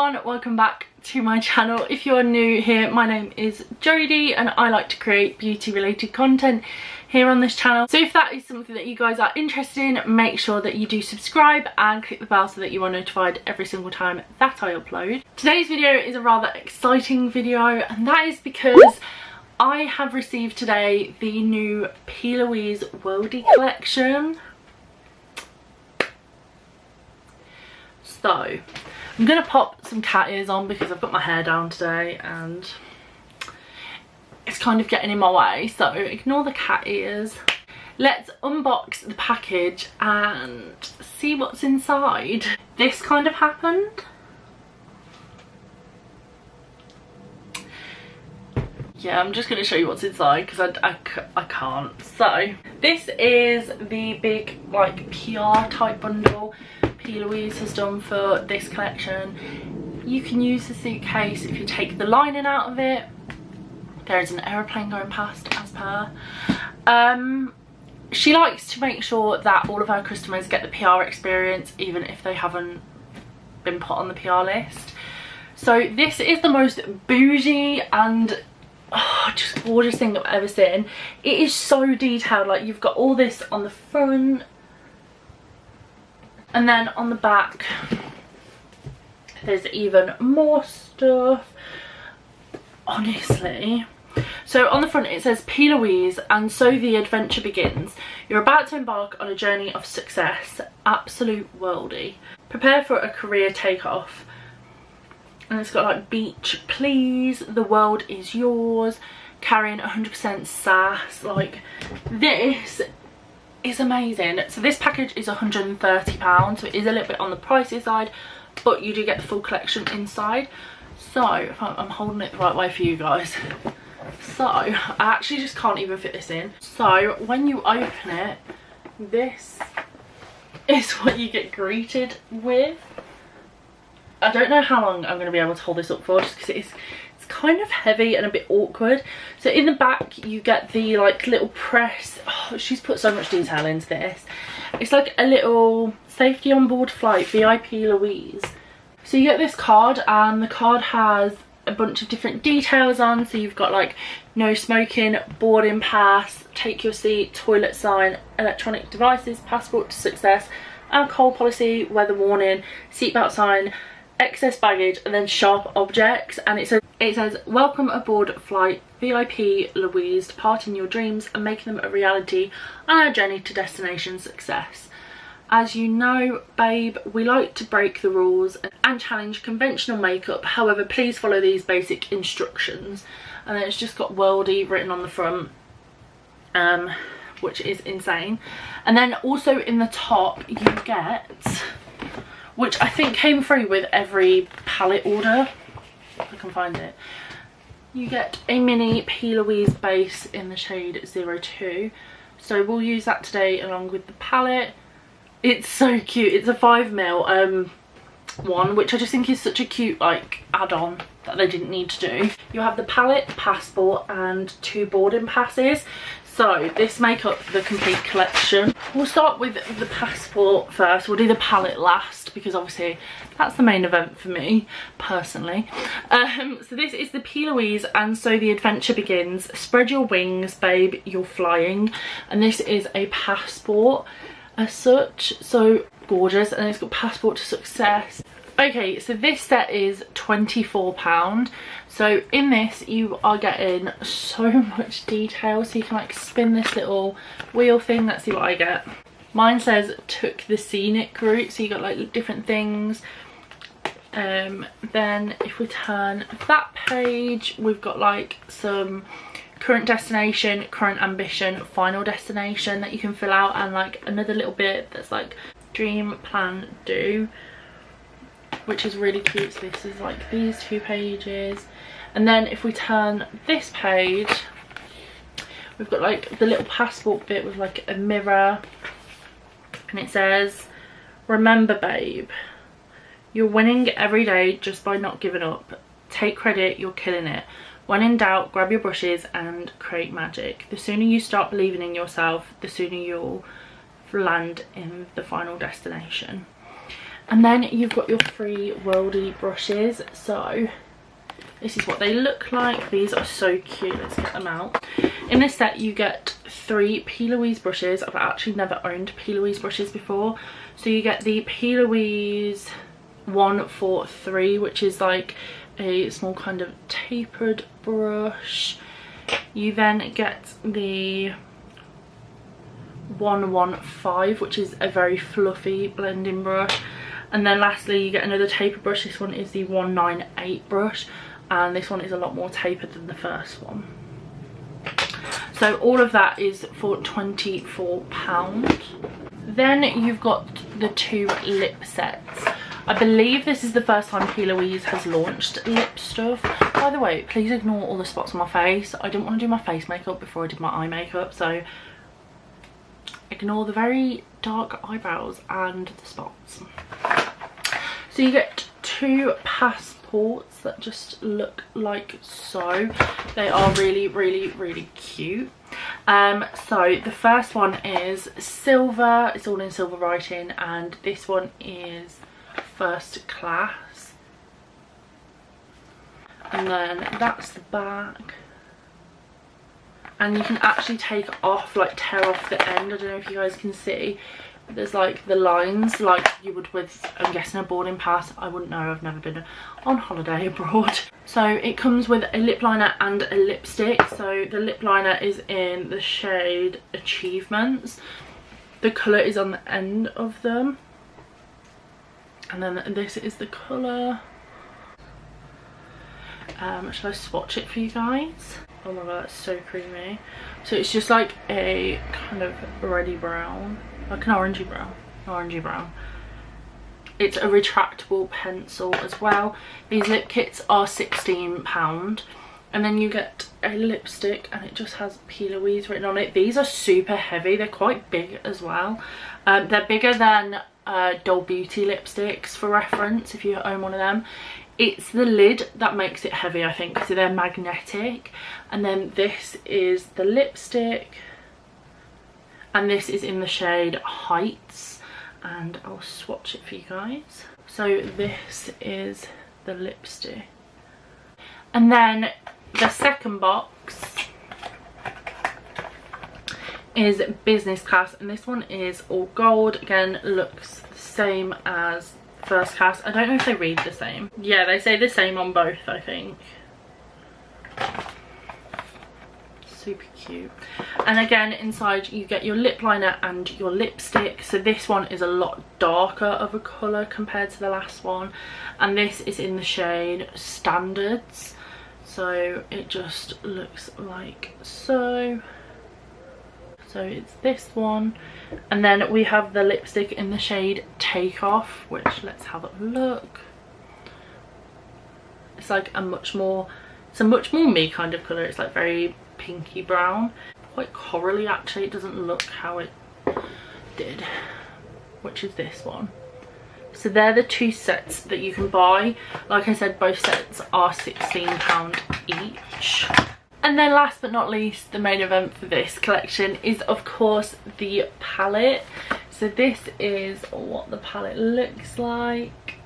everyone, welcome back to my channel. If you're new here, my name is Jodie and I like to create beauty related content here on this channel. So if that is something that you guys are interested in, make sure that you do subscribe and click the bell so that you are notified every single time that I upload. Today's video is a rather exciting video, and that is because I have received today the new Plouise Worldie collection. So I'm gonna pop some cat ears on because I've got my hair down today and it's kind of getting in my way, so ignore the cat ears. Let's unbox the package and see what's inside. This kind of happened. Yeah, I'm just going to show you what's inside because I can't. So this is the big like PR type bundle Plouise has done for this collection. You can use the suitcase if you take the lining out of it. There is an aeroplane going past as per. She likes to make sure that all of her customers get the PR experience even if they haven't been put on the PR list. So this is the most bougie and just gorgeous thing I've ever seen. It is so detailed, like you've got all this on the front and then on the back there's even more stuff, honestly. So on the front it says Plouise, and so the adventure begins. You're about to embark on a journey of success. Absolute worldie. Prepare for a career takeoff. And it's got like beach please, the world is yours, carrying 100% sass. Like, this is amazing. So this package is £130, so it is a little bit on the pricey side, but you do get the full collection inside. So if I'm holding it the right way for you guys. So I actually just can't even fit this in. So when you open it, this is what you get greeted with. I don't know how long I'm going to be able to hold this up for, just because it's kind of heavy and a bit awkward. So in the back you get the like little press. Oh, she's put so much detail into this. It's like a little safety on board flight, VIP Louise. So you get this card, and the card has a bunch of different details on. So you've got like no smoking, boarding pass, take your seat, toilet sign, electronic devices, passport to success, alcohol policy, weather warning, seatbelt sign, excess baggage, and then sharp objects. And it says welcome aboard flight VIP Louise, departing your dreams and making them a reality on our journey to destination success. As you know, babe, we like to break the rules and challenge conventional makeup. However, please follow these basic instructions. And then it's just got Worldie written on the front, which is insane. And then also in the top you get, which I think came free with every palette order, if I can find it, you get a mini Plouise base in the shade 02. So we'll use that today along with the palette. It's so cute. It's a 5mm one, which I just think is such a cute like add-on that they didn't need to do. You have the palette, passport, and 2 boarding passes. So this make up the complete collection. We'll start with the passport first. We'll do the palette last because obviously that's the main event for me personally. So this is the Plouise, and so the adventure begins. Spread your wings, babe, you're flying. And this is a passport as such, so gorgeous. And it's got passport to success. Okay, so this set is £24. So in this you are getting so much detail, so you can like spin this little wheel thing. Let's see what I get. Mine says took the scenic route, so you got like different things. Then if we turn that page, we've got like some current destination, current ambition, final destination that you can fill out, and like another little bit that's like dream, plan, do, which is really cute. So this is like these 2 pages. And then if we turn this page, we've got like the little passport bit with like a mirror, and it says remember, babe, you're winning every day just by not giving up. Take credit, you're killing it. When in doubt, grab your brushes and create magic. The sooner you start believing in yourself, the sooner you'll land in the final destination. And then you've got your free Worldie brushes. So this is what they look like. These are so cute. Let's get them out. In this set you get 3 P. Louise brushes. I've actually never owned P. Louise brushes before. So you get the P. Louise 143, which is like a small kind of tapered brush. You then get the 115, which is a very fluffy blending brush. And then lastly you get another tapered brush. This one is the 198 brush, and this one is a lot more tapered than the first one. So all of that is for £24. Then you've got the 2 lip sets. I believe this is the first time P. Louise has launched lip stuff. By the way, please ignore all the spots on my face. I didn't want to do my face makeup before I did my eye makeup, so ignore the very dark eyebrows and the spots. So you get 2 passports that just look like so. They are really, really, really cute. So the first one is silver. It's all in silver writing, and this one is first class. And then that's the back. And you can actually take off, like tear off the end. I don't know if you guys can see. There's like the lines like you would with, I'm guessing, a boarding pass. I wouldn't know, I've never been on holiday abroad. So it comes with a lip liner and a lipstick. So the lip liner is in the shade Achievements. The colour is on the end of them. And then this is the colour. Shall I swatch it for you guys? Oh my god, that's so creamy. So it's just like a kind of reddy brown, like an orangey brown. It's a retractable pencil as well. These lip kits are £16, and then you get a lipstick and it just has P. Louise written on it. These are super heavy. They're quite big as well. They're bigger than Doll Beauty lipsticks, for reference, if you own one of them. It's the lid that makes it heavy, I think, so they're magnetic. And then this is the lipstick, and this is in the shade Heights, and I'll swatch it for you guys. So this is the lipstick. And then the second box is business class, and this one is all gold. Again, looks the same as first class. I don't know if they read the same. Yeah, they say the same on both, I think. Super cute. And again, inside you get your lip liner and your lipstick. So this one is a lot darker of a colour compared to the last one, and this is in the shade Standards. So it just looks like so. So it's this one, and then we have the lipstick in the shade Takeoff, which, let's have a look. It's like a much more me kind of colour. It's like very pinky brown, quite corally actually. It doesn't look how it did, which is this one. So they're the 2 sets that you can buy. Like I said, both sets are £16 each. And then last but not least, the main event for this collection is of course the palette. So this is what the palette looks like.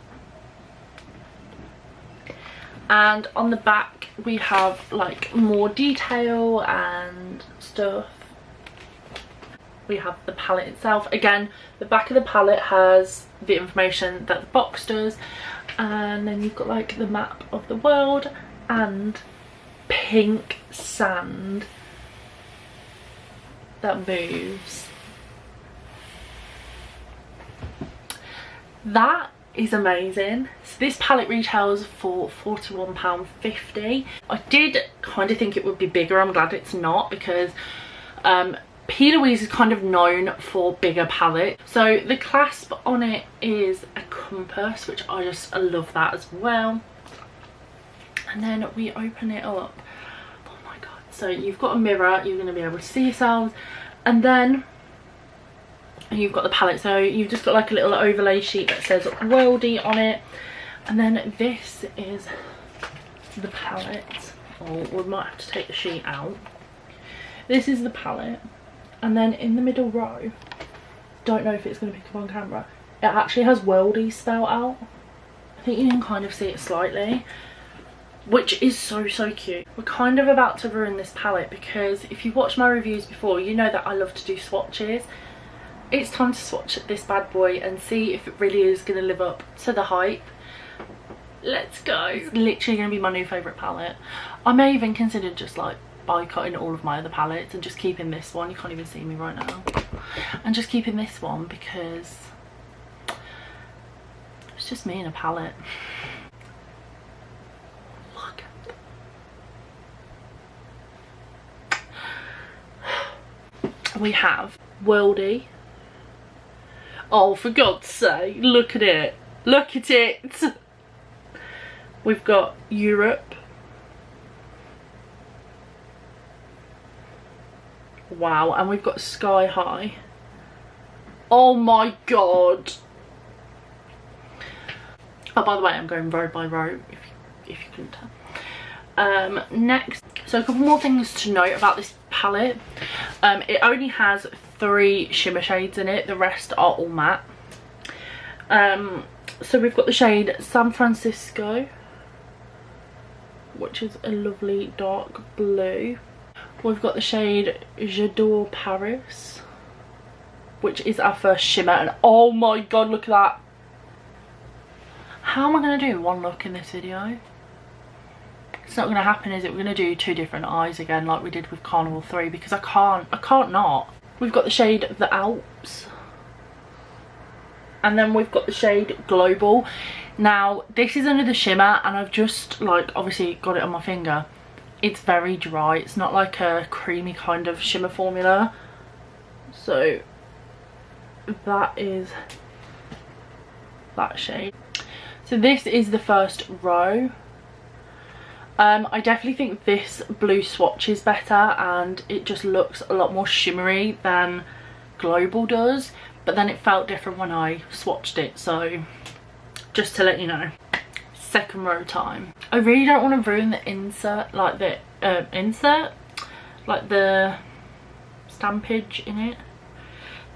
And on the back we have like more detail and stuff. We have the palette itself. Again, the back of the palette has the information that the box does, and then you've got like the map of the world and pink sand that moves. That is amazing. So this palette retails for £41.50. I did kind of think it would be bigger. I'm glad it's not, because P. Louise is kind of known for bigger palettes. So the clasp on it is a compass, which I love that as well. And then we open it up. Oh my god. So you've got a mirror, you're going to be able to see yourselves, and then you've got the palette. So you've just got like a little overlay sheet that says Worldie on it, and then this is the palette. Oh, we might have to take the sheet out. This is the palette, and then in the middle row, don't know if it's going to pick up on camera, it actually has Worldie spelled out. I think you can kind of see it slightly, which is so cute. We're kind of about to ruin this palette because if you watched my reviews before, you know that I love to do swatches. It's time to swatch this bad boy and see if it really is going to live up to the hype. Let's go. It's literally going to be my new favourite palette. I may even consider just like boycotting all of my other palettes and just keeping this one. You can't even see me right now. And just keeping this one because it's just me and a palette. Look. We have Worldie. Oh, for God's sake, look at it. Look at it. We've got Europe. Wow, and we've got Sky High. Oh my God. Oh, by the way, I'm going row by row, if you couldn't tell. Next, so a couple more things to note about this palette. It only has 3 shimmer shades in it. The rest are all matte. So we've got the shade San Francisco, which is a lovely dark blue. We've got the shade J'adore Paris, which is our first shimmer, and oh my God, look at that. How am I going to do one look in this video? It's not going to happen, is it? We're going to do 2 different eyes again like we did with Carnival 3 because I can't not. We've got the shade The Alps, and then we've got the shade Global. Now this is another shimmer and I've just like obviously got it on my finger. It's very dry. It's not like a creamy kind of shimmer formula. So that is that shade. So this is the first row. I definitely think this blue swatch is better and it just looks a lot more shimmery than Global does, but then it felt different when I swatched it, so just to let you know. Second row time. I really don't want to ruin the insert, like the like the stampage in it.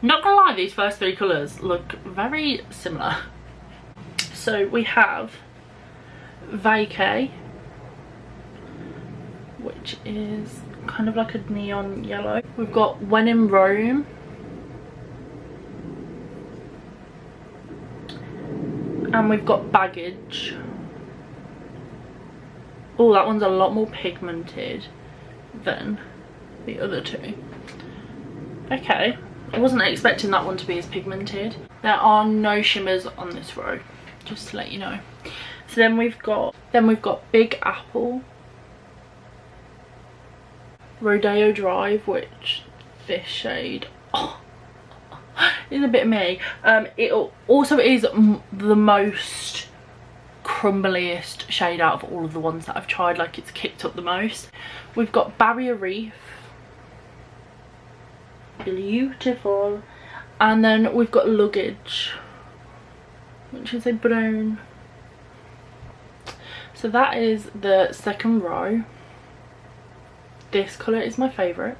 Not gonna lie, these first 3 colours look very similar. So we have Vacay, which is kind of like a neon yellow. We've got When in Rome. And we've got Baggage. Oh, that one's a lot more pigmented than the other 2. Okay, I wasn't expecting that one to be as pigmented. There are no shimmers on this row, just to let you know. So then we've got Big Apple, Rodeo Drive, which this shade is a bit me. It also is the most crumbliest shade out of all of the ones that I've tried. Like, it's kicked up the most. We've got Barrier Reef, beautiful, and then we've got Luggage, which is a brown. So that is the second row. This colour is my favourite.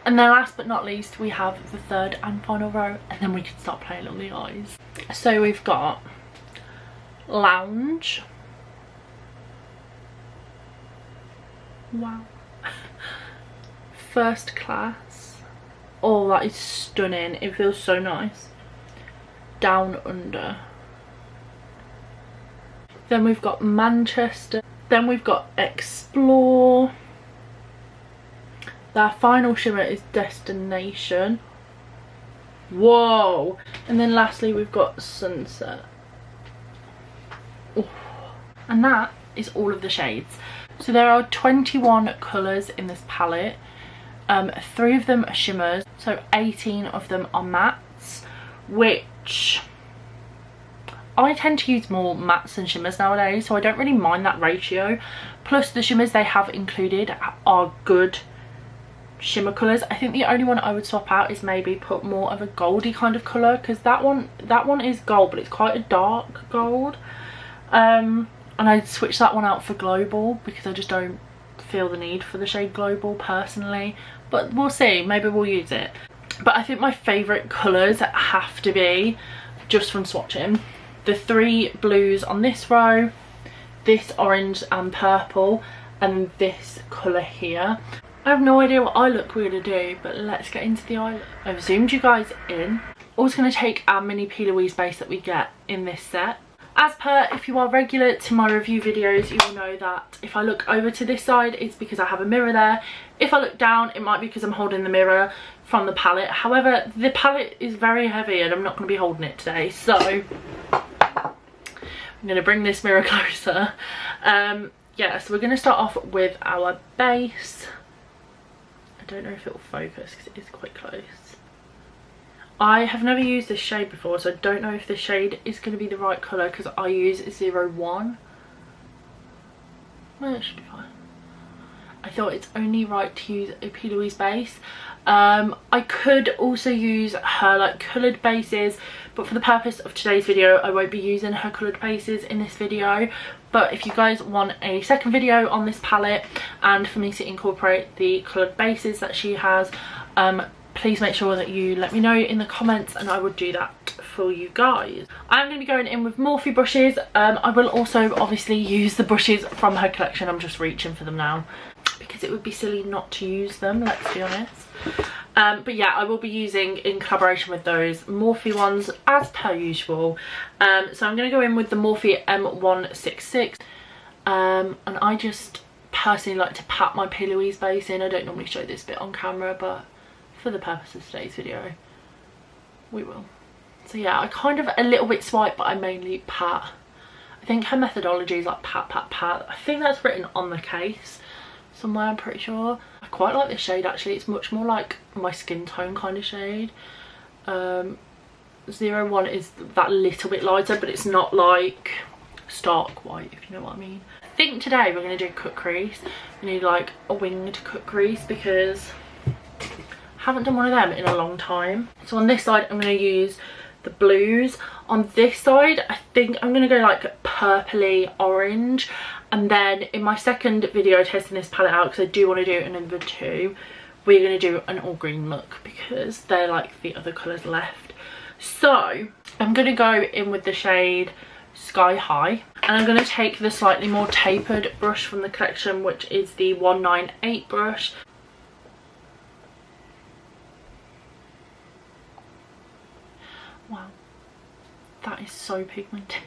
And then last but not least, we have the third and final row, and then we can start playing on the eyes. So we've got Lounge. Wow. First Class. Oh, that is stunning. It feels so nice. Down Under. Then we've got Manchester. Then we've got Explore. Our final shimmer is Destination. Whoa. And then lastly we've got Sunset. Ooh. And that is all of the shades. So there are 21 colours in this palette. 3 of them are shimmers, so 18 of them are mattes, which I tend to use more mattes than shimmers nowadays, so I don't really mind that ratio. Plus the shimmers they have included are good shimmer colours. I think the only one I would swap out is maybe put more of a goldy kind of colour, because that one is gold, but it's quite a dark gold. And I'd switch that one out for Global because I just don't feel the need for the shade Global personally, but we'll see, maybe we'll use it. But I think my favourite colours have to be just from swatching. The 3 blues on this row, this orange and purple, and this colour here. I have no idea what eye look we're going to do, but let's get into the eye look. I've zoomed you guys in. Also going to take our mini P. Louise base that we get in this set. As per, if you are regular to my review videos, you will know that if I look over to this side, it's because I have a mirror there. If I look down, it might be because I'm holding the mirror from the palette. However, the palette is very heavy and I'm not going to be holding it today, so I'm going to bring this mirror closer. Yeah, so we're going to start off with our base. I don't know if it will focus because it is quite close. I have never used this shade before, so I don't know if this shade is going to be the right colour because I use 01. Well, it should be fine. I thought it's only right to use a P. Louise base. I could also use her like coloured bases, but for the purpose of today's video I won't be using her coloured bases in this video. But if you guys want a second video on this palette and for me to incorporate the coloured bases that she has, please make sure that you let me know in the comments and I will do that for you guys. I'm going to be going in with Morphe brushes. I will also obviously use the brushes from her collection. I'm just reaching for them now because it would be silly not to use them, let's be honest. But yeah, I will be using, in collaboration with those, Morphe ones as per usual. So I'm going to go in with the Morphe M166. And I just personally like to pat my P. Louise base in. I don't normally show this bit on camera, but for the purpose of today's video we will. So yeah, I kind of a little bit swipe, but I mainly pat. I think her methodology is like pat pat pat. I think that's written on the case somewhere, I'm pretty sure. I quite like this shade actually. It's much more like my skin tone kind of shade. 01 is that little bit lighter, but it's not like stark white, if you know what I mean. I think today we're going to do cut crease. We need like a winged cut crease because haven't done one of them in a long time. So on this side I'm going to use the blues. On this side I think I'm going to go like purpley orange, and then in my second video testing this palette out, because I do want to do another 2, we're going to do an all green look because they're like the other colours left. So I'm going to go in with the shade Sky High, and I'm going to take the slightly more tapered brush from the collection, which is the 198 brush. Wow, that is so pigmented.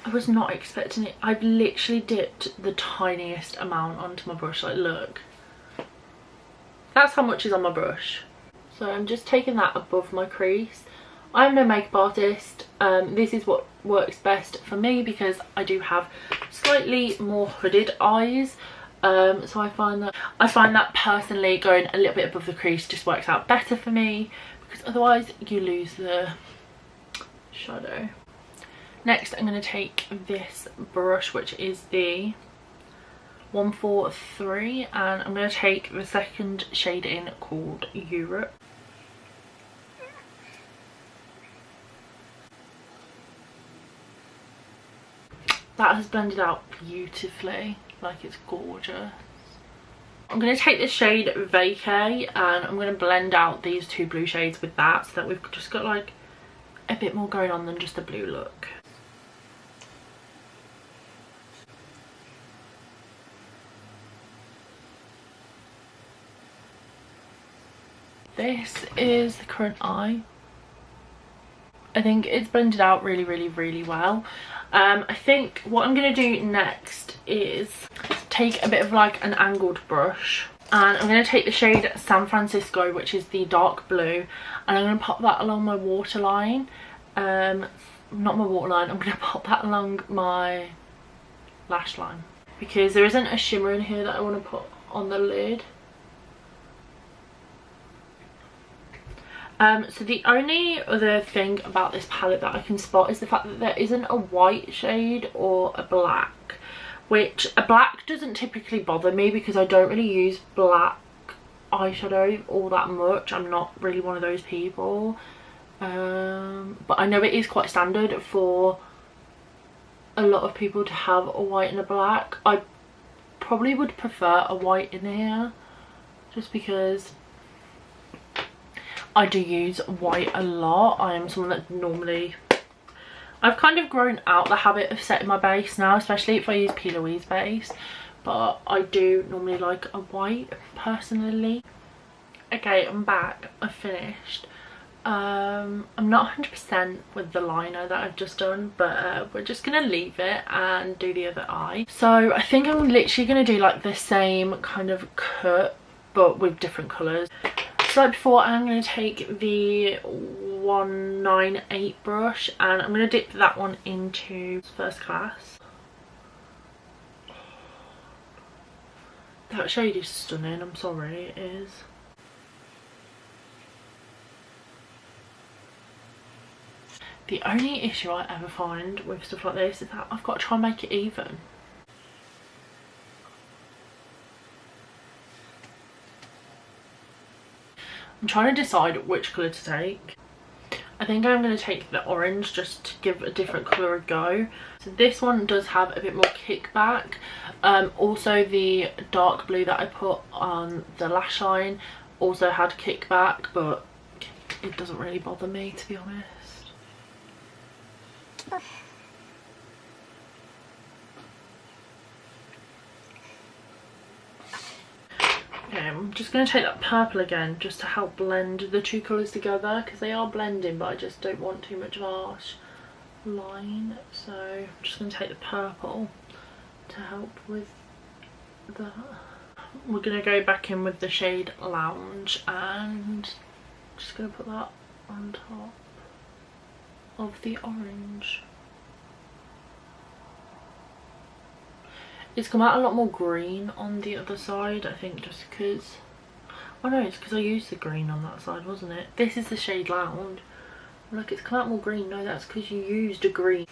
I was not expecting it. I've literally dipped the tiniest amount onto my brush, like look. That's how much is on my brush. So I'm just taking that above my crease. I'm no makeup artist. This is what works best for me because I do have slightly more hooded eyes. So I find that personally going a little bit above the crease just works out better for me, because otherwise you lose the shadow. Next I'm going to take this brush, which is the 143, and I'm going to take the second shade in called Europe. That has blended out beautifully, like it's gorgeous. I'm going to take this shade Vacay and I'm going to blend out these 2 blue shades with that, so that we've just got like a bit more going on than just a blue look. This is the current eye. I think it's blended out really, really, really well. I think what I'm going to do next is take a bit of like an angled brush, and I'm going to take the shade San Francisco, which is the dark blue, and I'm going to pop that along my waterline. Not my waterline, I'm going to pop that along my lash line because there isn't a shimmer in here that I want to put on the lid. So the only other thing about this palette that I can spot is the fact that there isn't a white shade or a black, which a black doesn't typically bother me because I don't really use black eyeshadow all that much. I'm not really one of those people, but I know it is quite standard for a lot of people to have a white and a black. I probably would prefer a white in here just because I do use white a lot. I am someone that normally... I've kind of grown out the habit of setting my base now, especially if I use P. Louise base. But I do normally like a white, personally. Okay, I'm back. I've finished. I'm not 100% with the liner that I've just done, but we're just gonna leave it and do the other eye. So I think I'm literally gonna do like the same kind of cut but with different colours. So like before, I'm gonna take the 198 brush and I'm gonna dip that one into First Class. That shade is stunning, I'm sorry, it is. The only issue I ever find with stuff like this is that I've got to try and make it even. I'm trying to decide which colour to take. I think I'm going to take the orange just to give a different colour a go. So this one does have a bit more kickback. Also the dark blue that I put on the lash line also had kickback, but it doesn't really bother me, to be honest. Okay, I'm just going to take that purple again just to help blend the two colours together, because they are blending but I just don't want too much of a harsh line. So I'm just going to take the purple to help with that. We're going to go back in with the shade Lounge and just going to put that on top of the orange. It's come out a lot more green on the other side, I think, just because... Oh no, it's because I used the green on that side, wasn't it? This is the shade Lounge. Look, it's come out more green. No, that's because you used a green.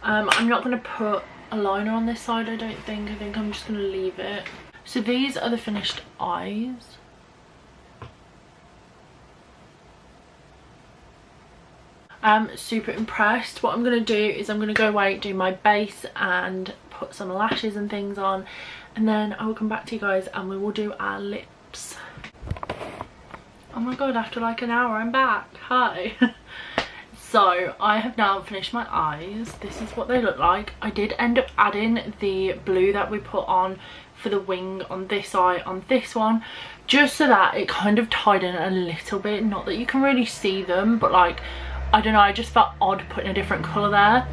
I'm not going to put a liner on this side, I don't think. I think I'm just going to leave it. So these are the finished eyes. I'm super impressed. What I'm going to do is I'm going to go away, do my base and put some lashes and things on, and then I will come back to you guys and we will do our lips. Oh my god, after like an hour I'm back. Hi. So I have now finished my eyes. This is what they look like. I did end up adding the blue that we put on for the wing on this eye on this one, just so that it kind of tied in a little bit. Not that you can really see them, but like, I don't know, I just felt odd putting a different colour there.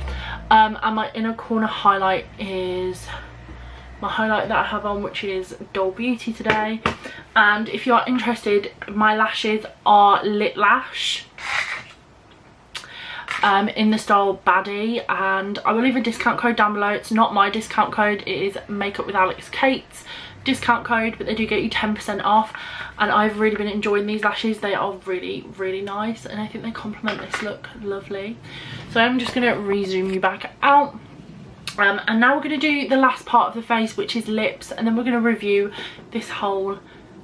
And my inner corner highlight is my highlight that I have on, which is Dull Beauty today. And if you are interested, my lashes are Lit Lash in the style Baddie, and I will leave a discount code down below. It's not my discount code, it is Makeup with Alex Kate's discount code, but they do get you 10% off, and I've really been enjoying these lashes. They are really nice and I think they complement this look lovely. So I'm just going to rezoom you back out, and now we're going to do the last part of the face, which is lips, and then we're going to review this whole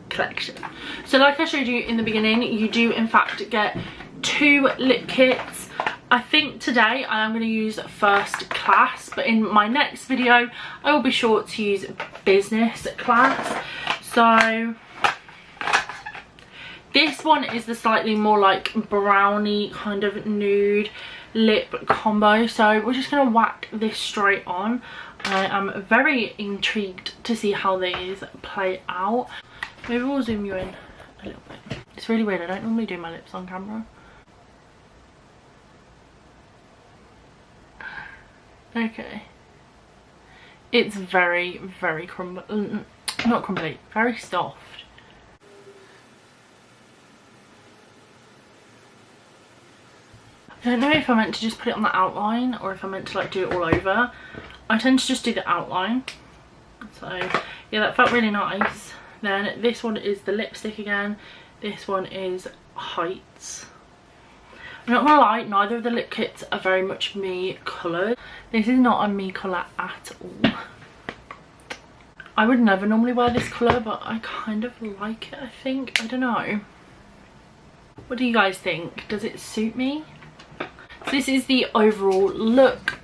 collection. So like I showed you in the beginning, you do in fact get 2 lip kits. I think today I am going to use First Class, but in my next video I will be sure to use Business Class. So this one is the slightly more like brownie kind of nude lip combo, so we're just going to whack this straight on. I am very intrigued to see how these play out. Maybe we'll zoom you in a little bit. It's really weird, I don't normally do my lips on camera. Okay, it's very crumbly, not crumbly, very soft. I don't know if I meant to just put it on the outline or if I meant to like do it all over. I tend to just do the outline. So yeah, that felt really nice. Then this one is the lipstick again. This one is Heights. I'm not gonna lie, neither of the lip kits are very much me coloured. This is not a me colour at all. I would never normally wear this colour, but I kind of like it, I think. I don't know. What do you guys think? Does it suit me? So this is the overall look.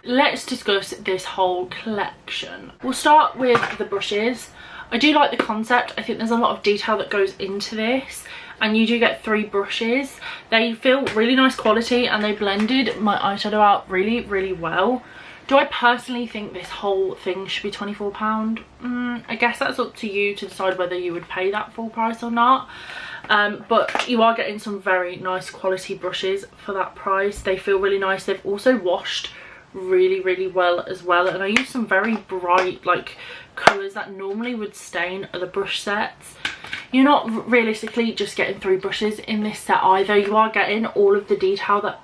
let's discuss this whole collection. We'll start with the brushes. I do like the concept. I think there's a lot of detail that goes into this, and you do get 3 brushes. They feel really nice quality and they blended my eyeshadow out really, really well. Do I personally think this whole thing should be £24? I guess that's up to you to decide whether you would pay that full price or not. But you are getting some very nice quality brushes for that price. They feel really nice. They've also washed really, really well as well. And I used some very bright like colours that normally would stain other brush sets. You're not realistically just getting 3 brushes in this set either. You are getting all of the detail that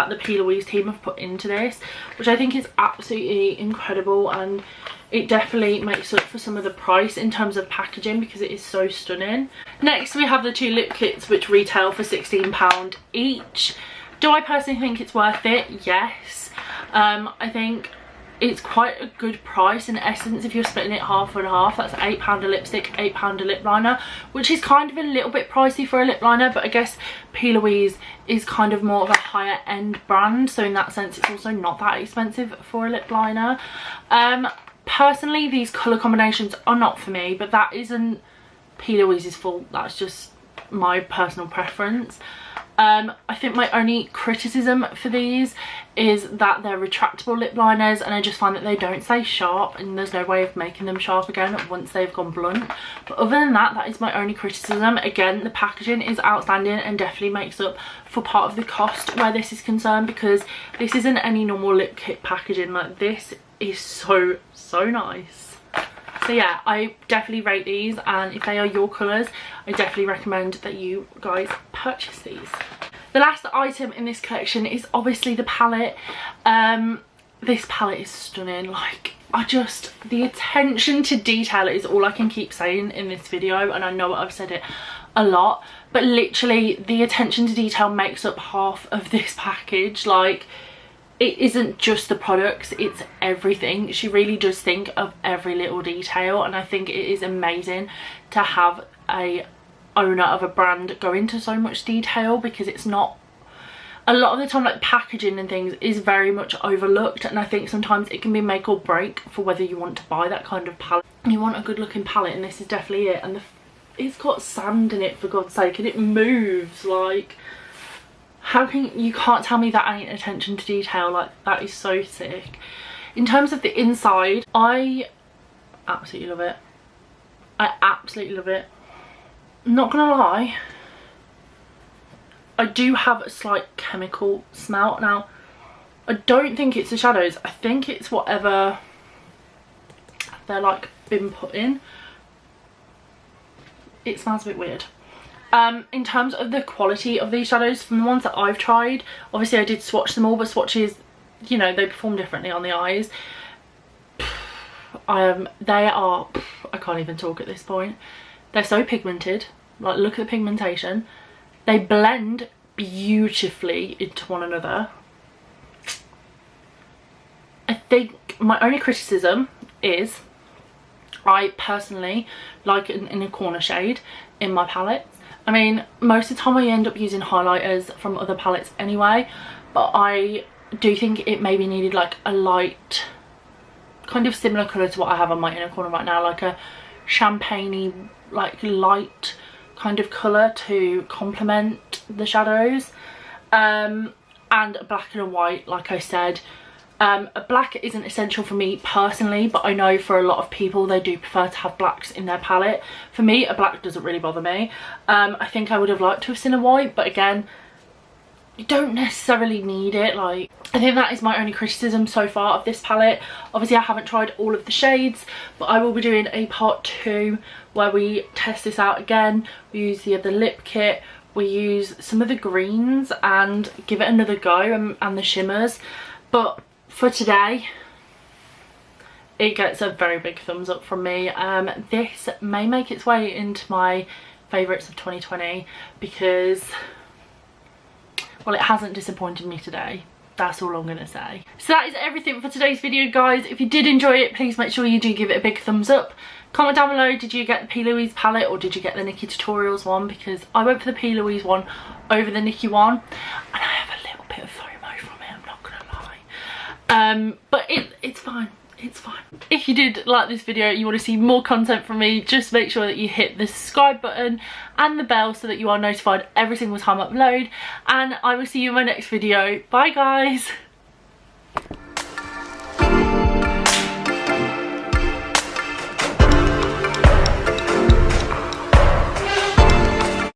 the P. Louise team have put into this, which I think is absolutely incredible, and it definitely makes up for some of the price in terms of packaging because it is so stunning. Next we have the 2 lip kits which retail for £16 each. Do I personally think it's worth it? Yes. I think it's quite a good price in essence. If you're splitting it half and half, that's £8 a lipstick, £8 a lip liner, which is kind of a little bit pricey for a lip liner, but I guess P. Louise is kind of more of a higher end brand, so in that sense it's also not that expensive for a lip liner. Personally, these colour combinations are not for me, but that isn't P. Louise's fault, that's just my personal preference. I think my only criticism for these is that they're retractable lip liners, and I just find that they don't stay sharp, and there's no way of making them sharp again once they've gone blunt. But other than that, that is my only criticism. Again, the packaging is outstanding and definitely makes up for part of the cost where this is concerned, because this isn't any normal lip kit packaging. Like, this is so nice. So yeah, I definitely rate these, and if they are your colours, I definitely recommend that you guys purchase these. The last item in this collection is obviously the palette. This palette is stunning. Like, the attention to detail is all I can keep saying in this video, and I know I've said it a lot, but literally the attention to detail makes up half of this package. Like, it isn't just the products, it's everything. She really does think of every little detail, and I think it is amazing to have a owner of a brand go into so much detail, because it's not, a lot of the time, like, packaging and things is very much overlooked, and I think sometimes it can be make or break for whether you want to buy that kind of palette. You want a good looking palette, and this is definitely it. And it's got sand in it, for God's sake, and it moves. Like, how can you can't tell me that ain't attention to detail? Like, that is so sick. In terms of the inside, I absolutely love it. I absolutely love it. Not gonna lie, I do have a slight chemical smell. Now, I don't think it's the shadows, I think it's whatever they're like been put in. It smells a bit weird. In terms of the quality of these shadows, from the ones that I've tried, obviously I did swatch them all, but swatches, you know, they perform differently on the eyes. They are, I can't even talk at this point. They're so pigmented. Like, look at the pigmentation. They blend beautifully into one another. I think my only criticism is I personally like it in a corner shade in my palette. I mean, most of the time I end up using highlighters from other palettes anyway, but I do think it maybe needed like a light, kind of similar colour to what I have on my inner corner right now, like a champagne-y, like light kind of colour to complement the shadows, and a black and a white, like I said. A black isn't essential for me personally, but I know for a lot of people they do prefer to have blacks in their palette. For me, a black doesn't really bother me. I think I would have liked to have seen a white, but again, you don't necessarily need it. Like, I think that is my only criticism so far of this palette. Obviously I haven't tried all of the shades, but I will be doing a part 2 where we test this out again. We use the other lip kit, we use some of the greens and give it another go, and the shimmers. But for today, it gets a very big thumbs up from me. This may make its way into my favourites of 2020 because, well, it hasn't disappointed me today. That's all I'm gonna say. So that is everything for today's video, guys. If you did enjoy it, please make sure you do give it a big thumbs up. Comment down below, did you get the P. Louise palette or did you get the Nikkie Tutorials one? Because I went for the P. Louise one over the Nikkie one, and I have a little bit of FOMO from it, I'm not gonna lie. but it's fine. It's fine. If you did like this video, you want to see more content from me, just make sure that you hit the subscribe button and the bell so that you are notified every single time I upload, and I will see you in my next video. Bye guys.